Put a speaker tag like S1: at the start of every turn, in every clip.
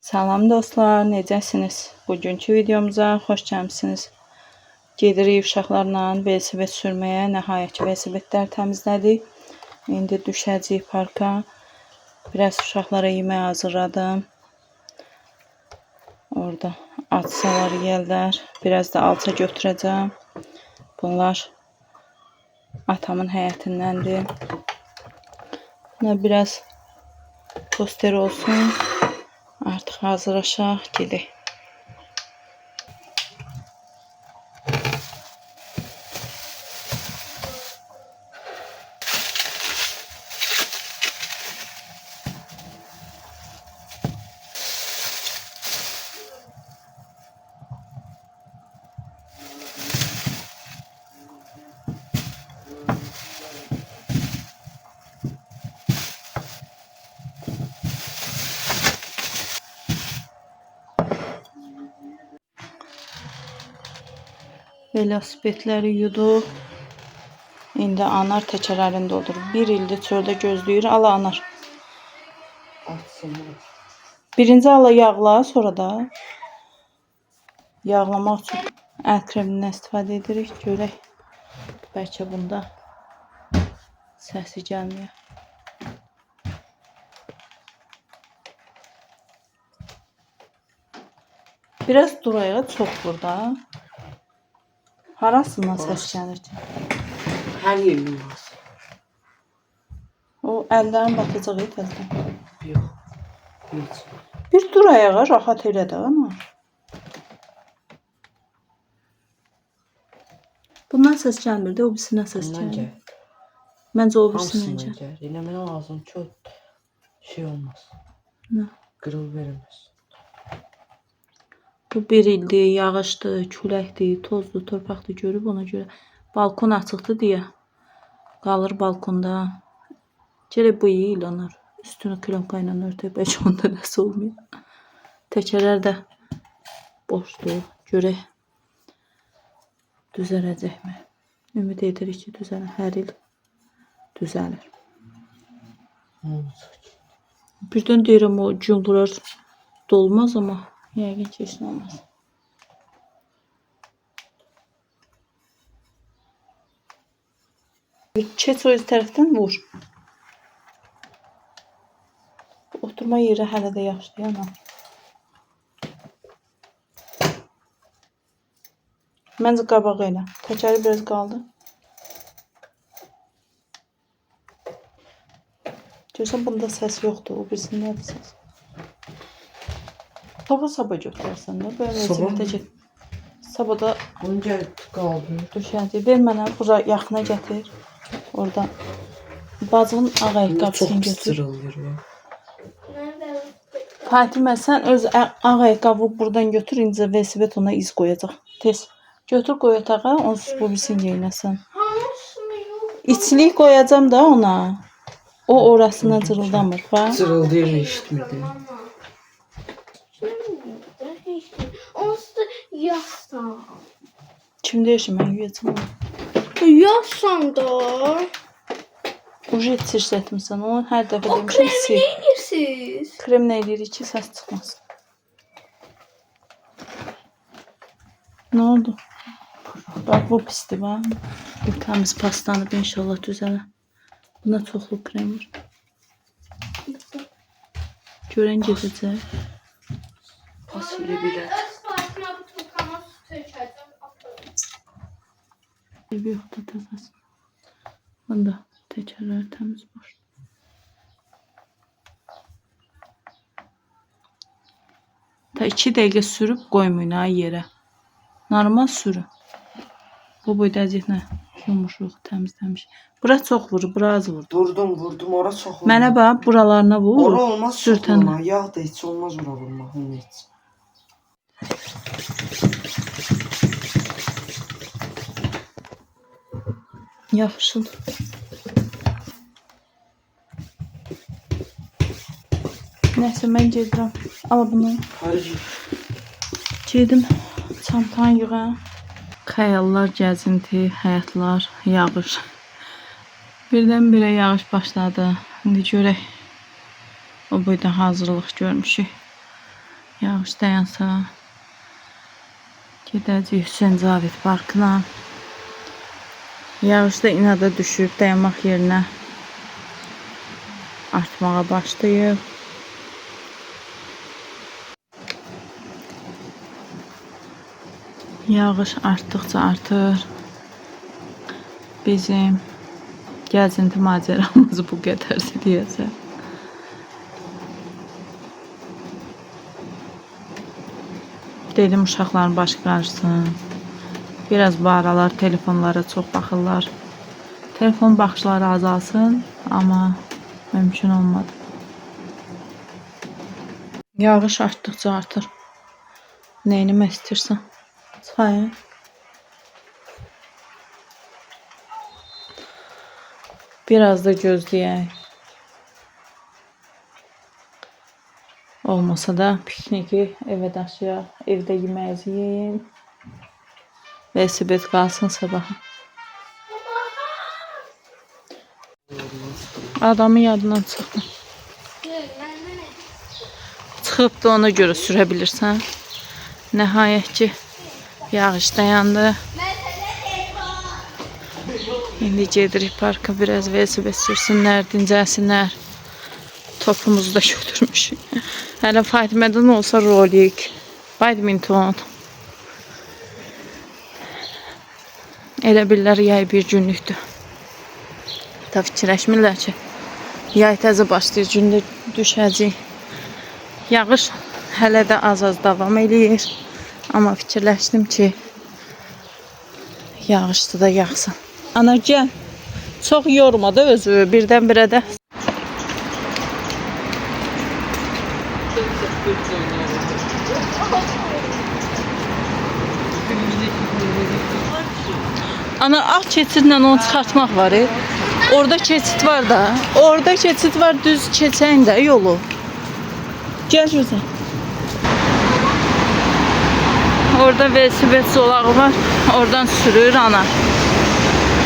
S1: Salam dostlar, necəsiniz? Bugünkü videomuza xoş gəlmisiniz. Gedirik uşaqlarla velosiped sürməyə. Nəhayət ki, velosipedlər təmizlədik. İndi düşəcəyik parka. Biraz uşaqlara yemək hazırladım. Orada atsalar yeyərlər. Biraz da alça götürəcəm. Bunlar atamın həyətindəndir. Biraz poster olsun. Artıq hazırlaşaq, gedək. Velosipedləri yuduq. İndi anar təkərlərində olur. Bir ildir çöldə gözləyir. Ala anar. Birinci ala yağla, sonra da yağlamaq üçün əl kremindən istifadə edirik. Görək. Bəlkə bunda səsi gəlmir. Biraz duraya, çox burada. Harasından səs gəlir ki?
S2: Hər yerin var.
S1: O əllərin batacaq təzədən.
S2: Yox. Heç.
S1: Bir dur ayağa, rahat elə də ana. Bundan səs gəlmirdi, o birisindən səs gəlir. Məncə o birisindən gəlir.
S2: Elə mənə lazım ki, o şey olmaz.
S1: Nə?
S2: Qırıl verməz.
S1: Bu bir ildir, yağışdır, küləkdir, tozdur, torpaqdır görüb ona görə. Balkon açıqdır deyə qalır balkonda. Gələk bu il anar. Üstünü klemka ilə örtək, bəlkə onda nəsə olmuyor. Təkərlər də boşdur. Görək düzələcəkmi? Ümid edirik ki, düzəlir. Hər il düzəlir. Birdən deyirəm o cümlələr dolmaz amma yəqin ki, heç nə olmaz. Keç o öz tərəfdən vur. Oturma yeri hələ də yaxşıdır, ana. Məncə qabağı elə. Təkəri biraz qaldı. Görsən, bunda səs yoxdur. O birisindədir səs. Sabah götürərsən də. Böyle velosipeddə get. Sabahda
S2: Onca qaldı.
S1: düşərdi. Ver mənə, bura yaxına gətir. Orada bacının ağ ayaqqabısını götür.
S2: Çox sırılır.
S1: Fatimə, sən öz ağ ayaqqabı buradan götür. İncə velosiped ona iz qoyacaq. Tez. Götür qoy otağa, onsuz bu birisini yeyinəsən. İçlik qoyacam da ona. O orasına cırıldamır. Bax.
S2: Cırıldayır, eşitmirdi.
S3: Onsuz da yazsan.
S1: Kim deyir ki, mən yuyacam onu?
S3: Yazsan da.
S1: Ujet sirşətmirsən. Onu hər dəfə
S3: O
S1: demişim
S3: kremi
S1: sil.
S3: ne edirsiniz?
S1: Krem nə edirik ki, səs çıxmasın. Nə oldu? Bax, bu pisdir, bax. Bu təmiz pastanı inşallah düzələr. Buna çoxlu krem var. Görən gedəcək.
S2: Fasulye bilər.
S1: Bir yoxda təzəsin. Bunda təkərlər təmiz boş. Ta 2 dəqiqə sürüb qoymayın ha yerə. Normal sürün. Bu boyda əziyyətlə yumuşuq, təmizləmiş. Bura çox vurur, bura az vurur.
S2: Vurdum, ora çox olmaz.
S1: Mənə bax, buralarına vur.
S2: Ora olmaz, çox
S1: sürtən.
S2: olmaz. Yağ da heç olmaz ora vurmaq, onu heç.
S1: Yaxşıdır. Nəysə, mən gedirəm. Al bunu.
S2: Harici.
S1: Gedim, çantanı yığam. Xəyallar, gəzinti, həyatlar, yağış. Birdən-birə yağış başladı. İndi görək. O boyda hazırlıq görmüşük. Yağış dayansa gedəcəyik Hüseyn Cavid parkına. Yağış da inada düşüb, dayanmaq yerinə artmağa başlayıb. Yağış artdıqca artır. Bizim gəzinti macəramız bu qədərdir deyəcəm. Dedim uşaqların başı qarışsın. Biraz bu aralar telefonlara çox baxırlar. Telefon baxışları azalsın, amma mümkün olmadı. Yağış artdıqca artır. Neyini istəyirsən? Çayı. Biraz da gözləyək. Olmasa da pikniki evə daşıyaq. Evdə yeməyimizi yeyək. Velosiped qalsın sabaha. Adamın yadından çıxdı. Çıxıb da ona görə sürə bilirsən. Nəhayət ki, yağış dayandı. İndi gedirik parka, biraz velosiped sürsünlər, dincəlsinlər. Topumuzu da götürmüşük. Hələ Fatimədən olsa rolik, badminton. Elə bilirlər yay bir günlükdür. Da fikirləşmirlər ki, yay təzə başlayır, gündə düşəcək. Yağış hələ də az-az davam eləyir. Amma fikirləşdim ki, yağışda da yağsın. Ana gəl, çox yorma da özü, birdən-birə də. Ana ağ keçidlə onu çıxartmaq var. Orada keçid var da. Orada keçid var, düz keçəyin də yolu. Gəl gözə. Orada velosiped zolağı var. Oradan sürür ana.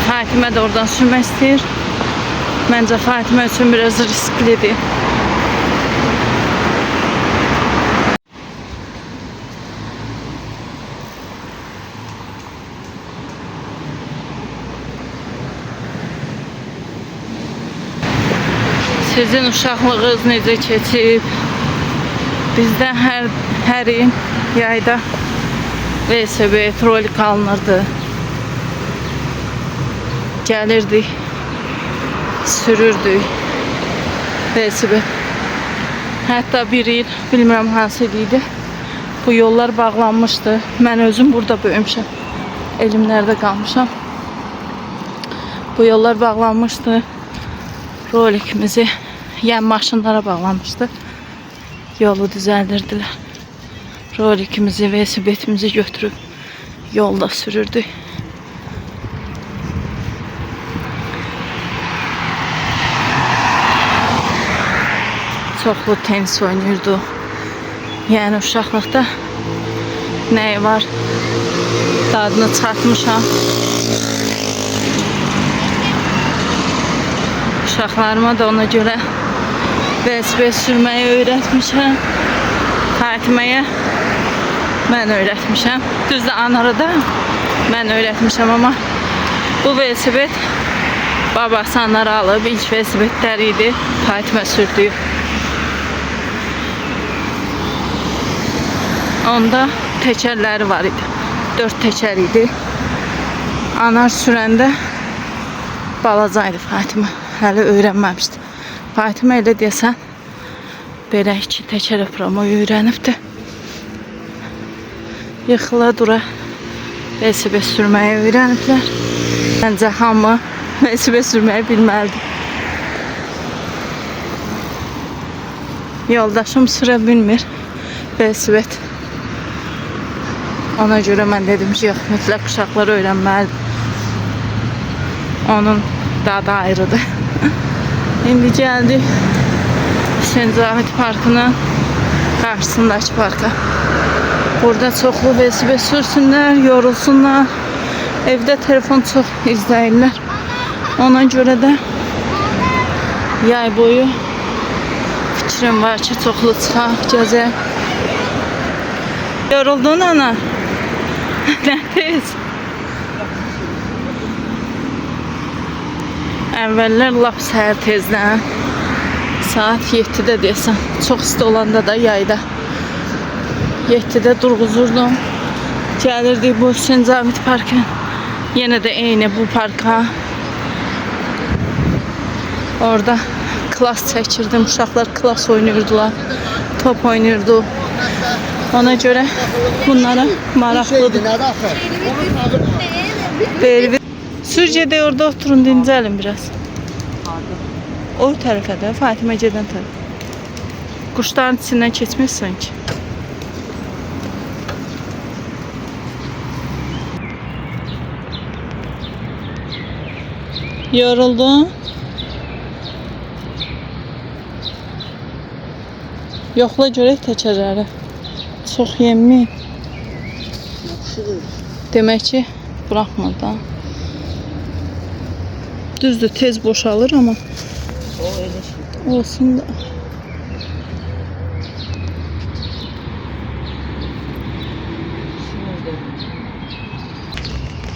S1: Fatimə də oradan sürmək istəyir. Məncə Fatimə üçün biraz risklidir. Sizin uşaqlığınız necə keçib? Bizdə hər il yayda velosiped, rolik alınırdı. Gəlirdik, sürürdük velosiped. Hətta bir il, bilmirəm hansı il idi, bu yollar bağlanmışdı. Mən özüm burada böyümüşəm, elimlərdə qalmışam. Bu yollar bağlanmışdı, rolikimizi yəni maşınlara bağlanmışdı. Yolu düzəldirdilər. Rolikimizi, velosipedimizi götürüb yolda sürürdük. Çoxlu tenis oynayırdı. Yəni uşaqlıqda nəyi var? Dadını çıxartmışam. Uşaqlarıma da ona görə velosiped sürməyi öyrətmişəm. Fatiməyə mən öyrətmişəm. Düzdür, Anara da mən öyrətmişəm, amma bu velosiped babası Anara alıb. İlk velosipedləri idi. Fatimə sürdü. Onda təkərləri var idi. 4 təkər idi. Anar sürəndə balacaydı Fatimə. Hələ öyrənməmişdi. Fatimə elə deyəsən belə 2 təkər öpürəməyi öyrənibdi. Yıxıla dura velosiped sürməyi öyrəniblər. Məncə hamı velosiped sürməyi bilməlidir. Yoldaşım sürə bilmir velosiped. Ona görə mən dedim ki, yox, mütləq uşaqlar öyrənməlidir. Onun dadı ayrıdır. İndi gəldik Hüseyn Cavid parkının qarşısındakı parka. Burada çoxlu velosiped sürsünlər, yorulsunlar. Evdə telefon çox izləyirlər. Ona görə də yay boyu fikrim var ki, çoxlu çıxaq, gəzək. Yoruldun ana. Nefis. Əvvəllər lap səhər tezdən saat 7-də desəm, çox isti olanda da yayda 7-də durğuzurdum. Gəlirdik bu Sincavit parkı. Yenə də eyni bu parka. Orada klas çəkirdim. Uşaqlar klas oynayırdılar. Top oynayırdı. Ona görə bunlara maraqlıdır. Belvi. Sürcədə orada oturun, dincəlin biraz. O tərəfə də, Fatiməcədən tərəf. Quşların içindən keçmək sanki. Yoruldun? Yoxla görək təkərləri. Çox yemmi.
S2: Yaxşıdır.
S1: Demək ki, buraxmır da. Düzdür, tez boşalır ama
S2: O elə şey.
S1: olsun da.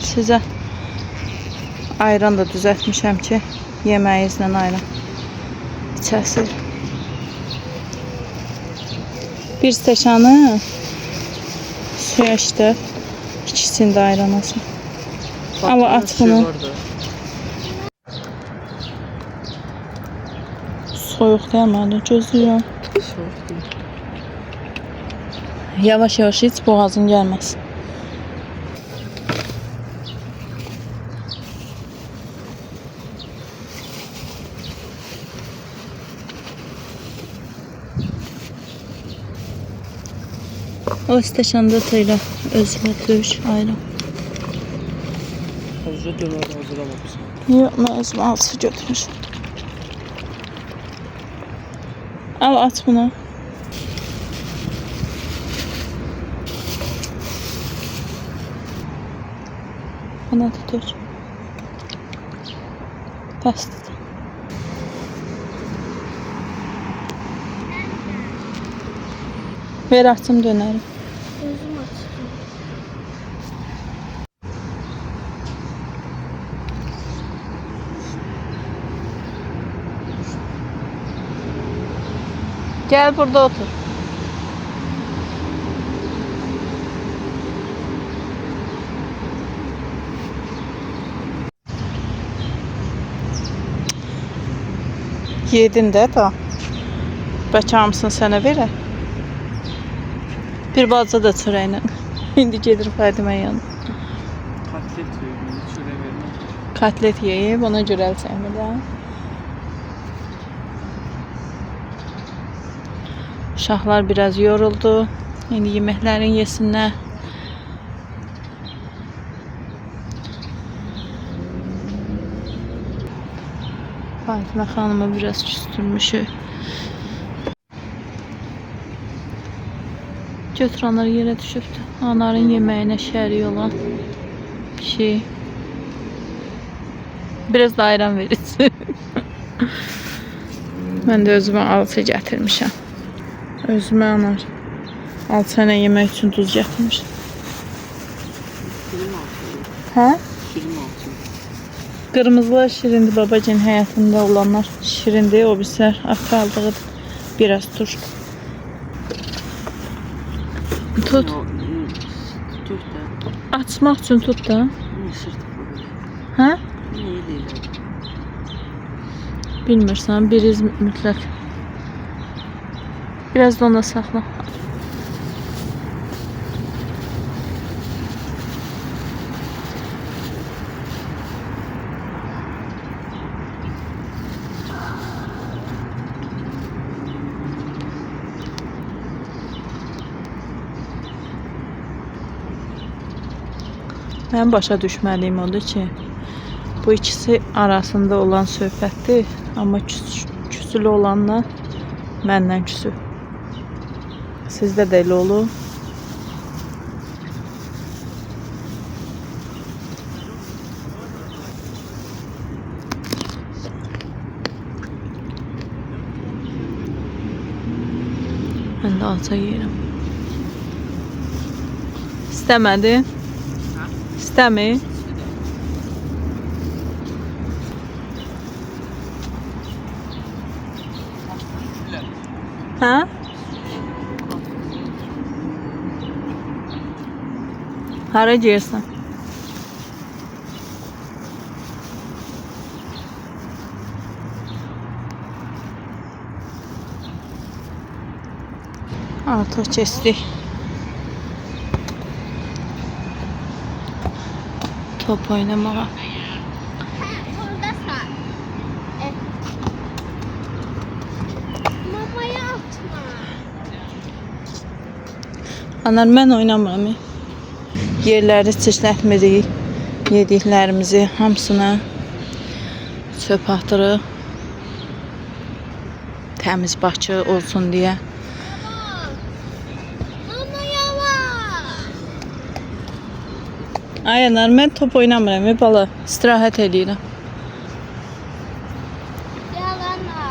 S1: Sizə ayran da düzəltmişəm ki, yeməyinizlə ayran içəsir. Bir stəkanı suya işdə, ikisini də ayran olsun. Ama at bunu. Soyuq değil mi? Hadi gözlüyorum.
S2: Soğuk değil.
S1: Yavaş yavaş iç, boğazın gelmez. O stəkanında teylə özünə döş ayran.
S2: Hazır dönər hazırlamamışsın.
S1: Yox, mən özümə alçı götürmüşüm. Al, aç bunu. Bana da dök. Bəsdir. Ver açım dönərim.
S3: Gözüm açık.
S1: Gel burada otur. Yedin de da. Bəlkə hamısını sənə verə. Bir balaca da çörəklə. İndi gedir Fadimə yanına.
S2: Katlet yiyor. Çöre vermem.
S1: Katlet yeyib, ona görə əl çəkmir də. Uşaqlar biraz yoruldu. İndi yeməklərin yesinlər. Fatimə xanımı biraz küstürmüşük. Götür anları yerə düşübdü. Anarın yeməyinə şərik olan şey. Biraz da ayran verirsin. Mən də özümə alça gətirmişəm. Özümə anar. Alçayla yemək üçün duz gətirmişəm.
S2: Film altı.
S1: Hə?
S2: Film altı.
S1: Qırmızılar şirindir babacığın həyatında olanlar. Şirindir, o bizlər ata aldığıdır. Biraz turşu. Tut.
S2: Tut da.
S1: Açmaq üçün tut da.
S2: Mısır tıpı.
S1: Hə?
S2: Niye değil?
S1: Bilmirsən, biriz mütləq. Biraz da ona saxla. Mən başa düşməliyim odur ki, bu ikisi arasında olan söhbətdir, amma küsülü olanla məndən küsü. Sizdə də elə olur. Mən də alça yeyirəm. İstəmədi. İstəmir. Hə? Hara girsən? Artıq keçdik. Top oynamağa.
S3: Oradasan. Babaya atma.
S1: Anar, mən oynamıram. Yerləri çirklətmirik. Yediklərimizi hamısına çöp atırıq. Təmiz Bakı olsun deyə.
S3: Mama yavaş.
S1: Ay Anar, mən top oynamıram bala. İstirahət edirəm.
S3: Yalana.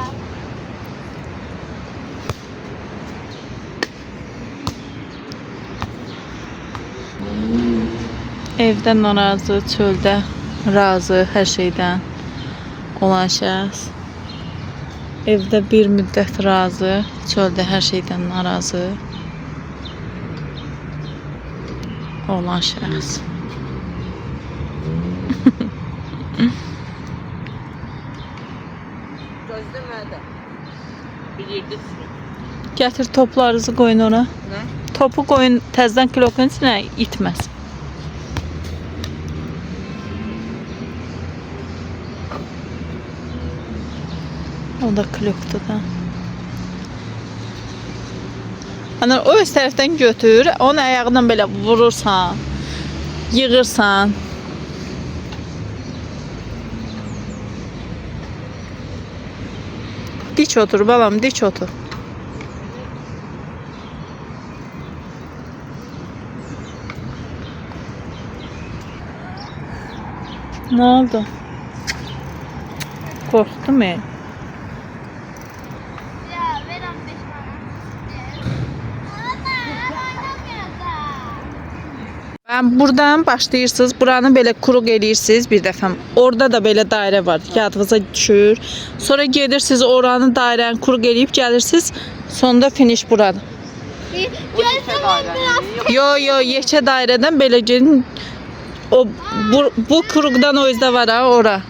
S1: Evdə narazı, çöldə razı, hər şeydən olan şəxs. Evdə bir müddət razı, çöldə hər şeydən narazı olan şəxs.
S2: Gözləmədə. Bir yerdə sürün.
S1: Gətir toplarınızı qoyun ora.
S2: Nə?
S1: Topu qoyun təzədən kilokun içinə itməz. O da kilokdur da. Ana o öz tərəfdən götür, onun ayağından belə vurursan, yığırsan. Dik otur balam, dik otur. Ne oldu? Korktu mu?
S3: Ya ver 15 bana. Ana oynamayacağım.
S1: Ben buradan başlayırsınız. Buranı belə kuruq eləyirsiniz bir dəfə. Orada da belə dairə var. Yadınıza düşür. Sonra gedirsiniz oranı dairəni kuruq eləyib gəlirsiniz. Sonunda finish burada.
S3: Gözümün biraz.
S1: Yo yekə dairədən belə gedin. O bu kuruqdan o yüzden var ha ora.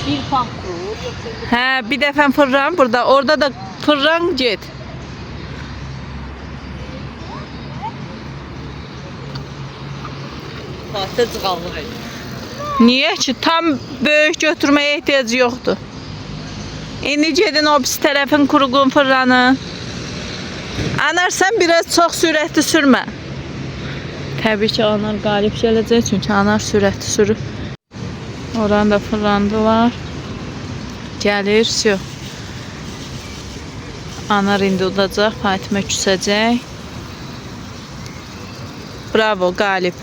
S2: Bir pan kurur. Yoksa
S1: Hə, bir dəfə fırlan burada. Orada da fırlan get.
S2: pasta cığallıq edir.
S1: Niyə ki? Tam böyük götürməyə ehtiyacı yoxdur. İndi gedin o pis tərəfin kuruğun fırlanın. Anar, sən biraz çox sürətli sürmə. Təbii ki, Anar qalib gələcək, çünki Anar sürətli sürür. Oranı da fırlandılar. Gəlir, syo. Anar indi udacaq, Fatimə küsəcək. Bravo, qalib.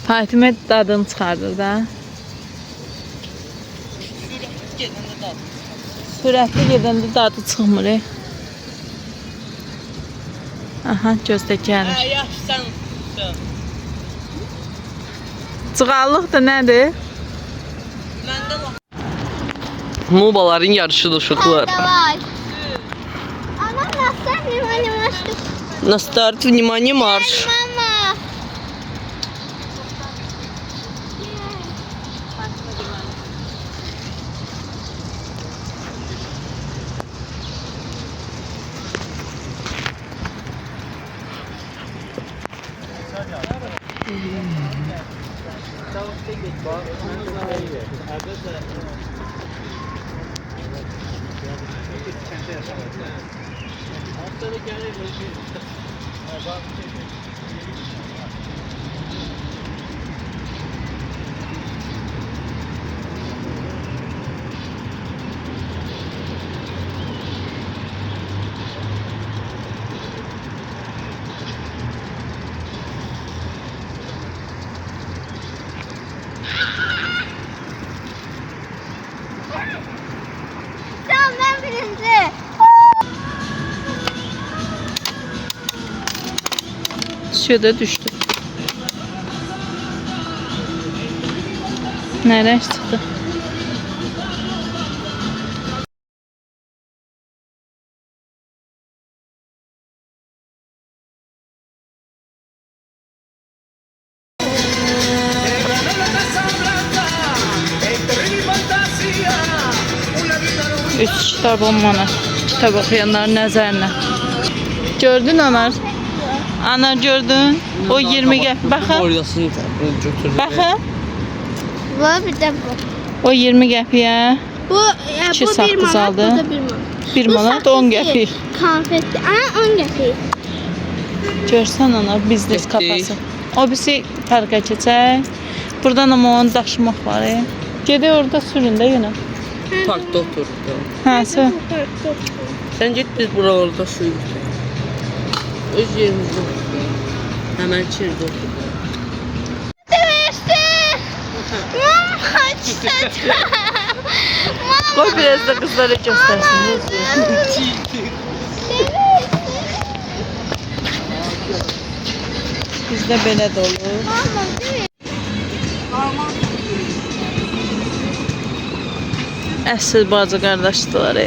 S1: Fatimə dadını çıxardır da.
S2: Gedəndə dad.
S1: Sürətli gedəndə dadı çıxmır. Aha, gözdə gəlir.
S2: Yaxşı sən.
S1: Cığallıq da nədir?
S2: Məndə var. Mobaların yarışıdır uşaqlar.
S3: Давай. Она наставь внимание, что...
S2: На старт, внимание, марш.
S3: Мама. Tamam ben bile ikinci.
S1: Suya düştü. Nereye çıktı? Üç kitap 10 manat. Kitap okuyanların nəzərinə. Gördün Anar? Anar gördün? O 20 qəp. Baxın.
S2: Oradasını götürdü.
S1: Baxın.
S3: Bu bir de bu.
S1: O 20 qəpiyə
S3: Bu,
S1: İki
S3: bu bir
S1: saqqız
S3: manat,
S1: aldı.
S3: bu da bir manat.
S1: 1
S3: Bu
S1: manat
S3: saqqız
S1: 10
S3: değil,
S1: qəpik.
S3: Konfetli. Aa 10 qəpik.
S1: Görsən Anar biznes
S2: Getdik.
S1: kafası. O birisi parka keçək. Buradan ama onu daşımaq var. Gedək orada sürün də yenə.
S2: Parkta oturdu.
S1: Hə, sür.
S2: Sen git biz buralarda su içelim. Öz yerimizde otur. Hemen içeride otur.
S3: Mama çiçek.
S1: Qoy biraz da qızlara göstərsin. Bizdə belə də olur.
S3: Mama değil.
S1: Əsl bacı qardaşdılar.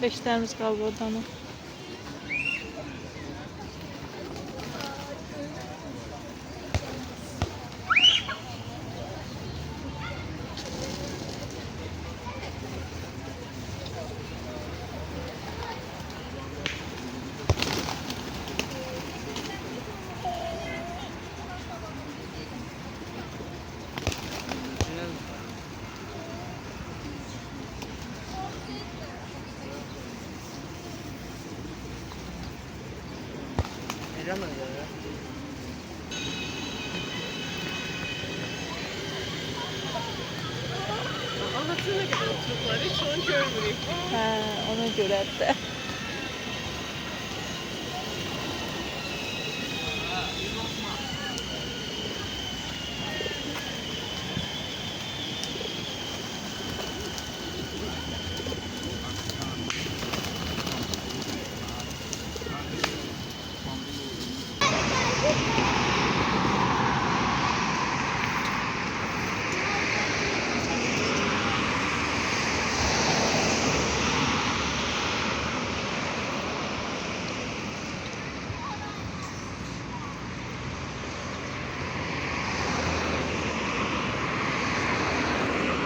S1: Beşlərimiz qaldı oradan. Hə, ona görə də.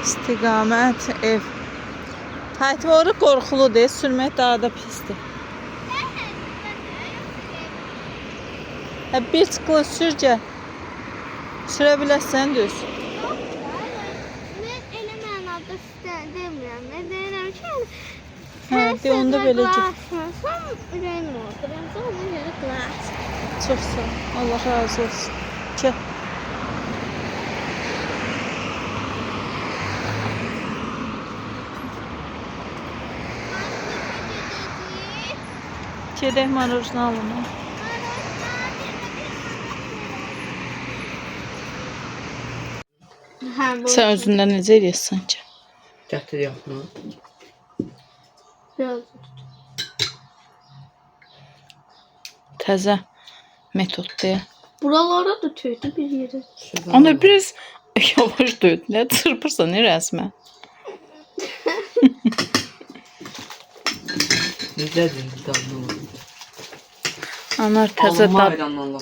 S1: İstiqamət ev. Taytvoru qorxuludur, sürmək daha da pisdir. Hə, bir çıxılı sürcə. Sürə bilərsən düz.
S3: Ben elə mənada demirəm. Mən deyirəm ki,
S1: Hə, de onda beləcə.
S3: Qılaşmasam ürəyim olur. Ben ona görə qılaş.
S1: Çox sağ ol. Allah razı olsun. Gəl. Gedək marojna alına.
S3: Hə, bu
S1: Sən özündən necə eləyəsən ki?
S2: Gətir yaxına.
S3: biraz.
S1: Təzə metoddur.
S3: Buralara da tüydü bir yere.
S1: Onda biraz yavaş döydün. Ne çırpırsan ne resmen.
S2: Necədir dadlı?
S1: Anar təzə
S2: Alınma
S1: dad,
S2: ayranla.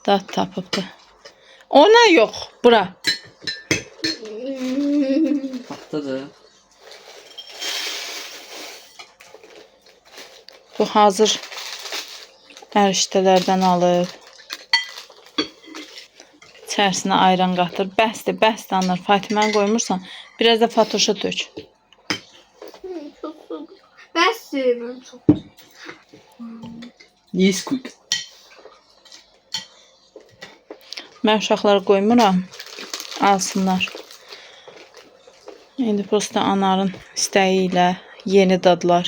S1: dad tapıbdı. Ona yox, bura.
S2: Tatlıdır.
S1: Bu hazır ərişdələrdən alıb. İçərisinə ayran qatır. Bəsdir, bəsdir Anar. Fatiməni qoymursan. Biraz da Fatoşa dök.
S3: sevmem çok.
S2: Nesquik.
S1: Mən uşaqlara qoymuram. Alsınlar. İndi prosta anarın istəyi ilə yeni dadlar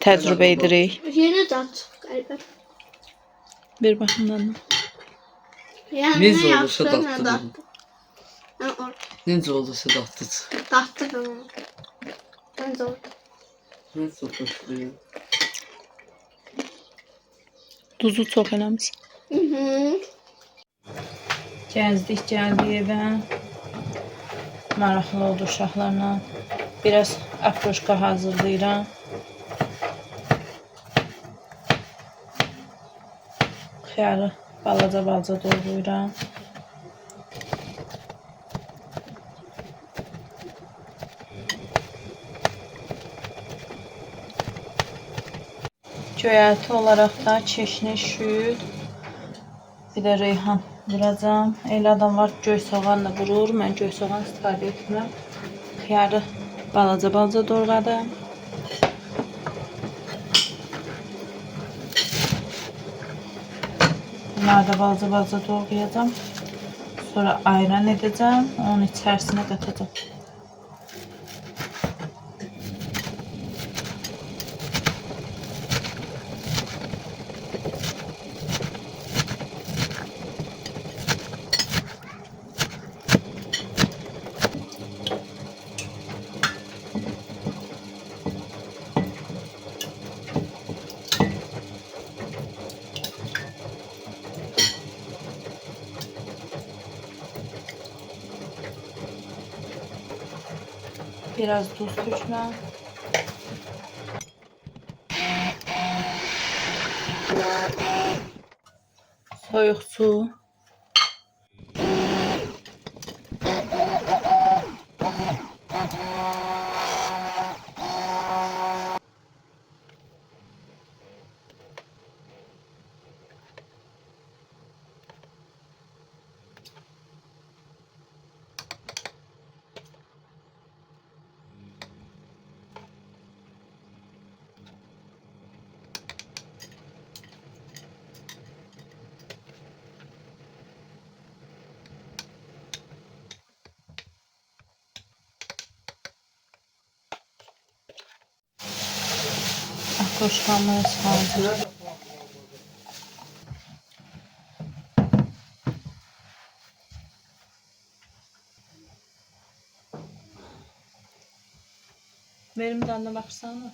S1: təcrübə edirik.
S3: Yeni tat galiba.
S1: Bir baxın dadına.
S3: Yani
S2: Biz
S3: ne
S2: olursa
S3: yaptın ne
S2: tatlı
S3: dattı. Ben or
S2: Necə olursa dadlıdır.
S3: dattı ben onu. Ben zor.
S2: Mən çox xoşlayıram.
S1: Duzu çox eləmiş. Gəzdik, gəldik evə. Maraqlı oldu uşaqlarla. Biraz akroşka hazırlayıram. Xiyarı balaca doğrayıram. Göyərti olaraq da çeşni, şüd, bir də reyhan vuracam. Elə adam var göy soğanla vurur. Mən göy soğan istifadə etmirəm. Xiyarı balaca doğradım. Bunları da balaca doğrayacağım. Sonra ayran edeceğim. Onun içərisinə qatacağım. Biraz tuz tökməm. Soyuq su. Akroşkamız hazır. Benim dadına baxsana.